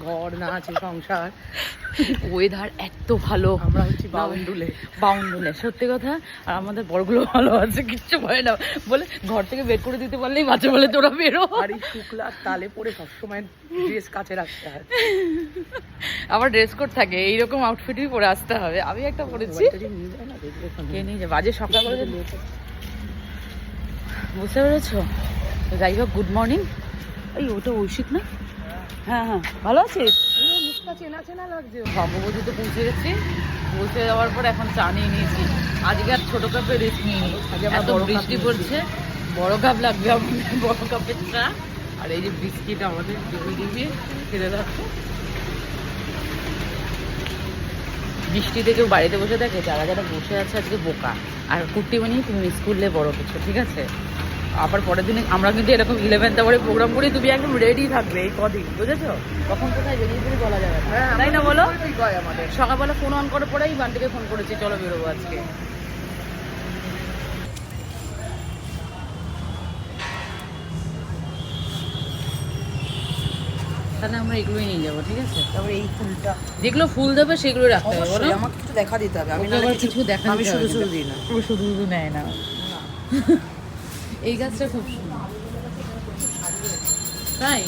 ঘর না আছে সংসার, ওয়েদার এত ভালো, আমরা হচ্ছি বাউন্ডুলে। বাউন্ডুলে সত্যি কথা। আর আমাদের বড়গুলো ভালো আছে, কিচ্ছু ভয় না, বলে ঘর থেকে বের করে দিতে পারলেই মাঝে বলে তোরা বেরো। আর এই শুক্লা তালে পরে সবসময় ড্রেস কাছে রাখতে হয়। আবার ড্রেস কোড থাকে, এইরকম আউটফিটই পরে আসতে হবে। আমি একটা পরেছি, কে নিয়ে যে বাজে সকালবেলা, বুঝতে পেরেছো? যাই হোক, গুড মর্নিং। এই ওটা ঐশিক না? হ্যাঁ হ্যাঁ, ভালো আছিস? মুখটা চেনা চেনা লাগছে। ভগবতীতে পৌঁছে গেছি, পৌঁছে যাওয়ার পর এখন চা নিয়ে নিয়েছি। আজকে আর ছোটো কাপে রেস্ট নিয়ে নিই, এত বৃষ্টি পড়ছে। বড় কাপ লাগবে আমাদের, বড় কাপের চা। আর এই যে বিস্কিট আমাদের ডিবিয়ে খেতে থাকবো। বৃষ্টিতে কেউ বাড়িতে বসে থাকে, যারা যারা বসে আছে আজকে বোকা। আর কুর্তি বানিয়ে তুমি স্কুলে বড় কিছু, ঠিক আছে? আবার পরের দিনে আমরা কিন্তু এরকম 11th আওয়ারে প্রোগ্রাম করি, তুমি একদম রেডি থাকবে এই কদিন, বুঝেছো? কখন কোথায় বেরিয়ে পড়ি বলা যাবে না, তাই না বলো? আমাদের সকালবেলা ফোন অন করার পরেই বান্টিকে ফোন করেছি, চলো বেরোবো আজকে। তাহলে আমরা এগুলোই নিয়ে যাবো, ঠিক আছে? তারপরে এই ফুলটা যেগুলো ফুল দেবে সেগুলো রাখতে হবে, বলো? আমাকে কিছু দেখা দিতে হবে। আমি আবার কিছু দেখা আমি শুধু শুধু দিই না। ও শুধু শুধু নেয় না। এই গাছটা খুব সুন্দর, তাই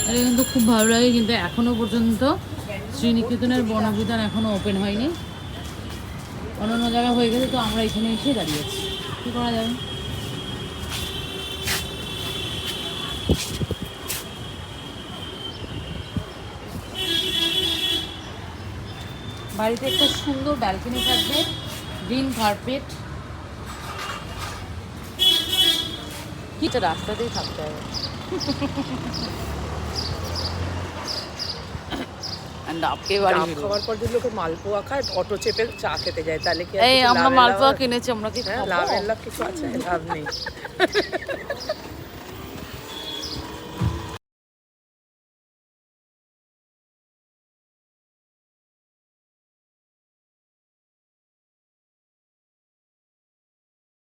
এটা কিন্তু খুব ভালো লাগে। কিন্তু এখনো পর্যন্ত শ্রীনিকেতনের বনবিধান এখনো ওপেন হয়নি, অন্য জায়গায় হয়ে গেছে। তো আমরা এখানে এসে দাঁড়িয়েছি, কি করা যাবে? বাড়িতে একটা সুন্দর ব্যালকনি থাকবে, গ্রিন কার্পেট, কি রাস্তাতেই থাকতে হবে। খাওয়ার পর যদি লোকে মালপোয়া খায়, অটো চেপে চা খেতে যায়, তাহলে কি এই আমরা মালপোয়া কিনেছি, আমরা কি লাভের লাভ কিছু আছে? লাভ নেই।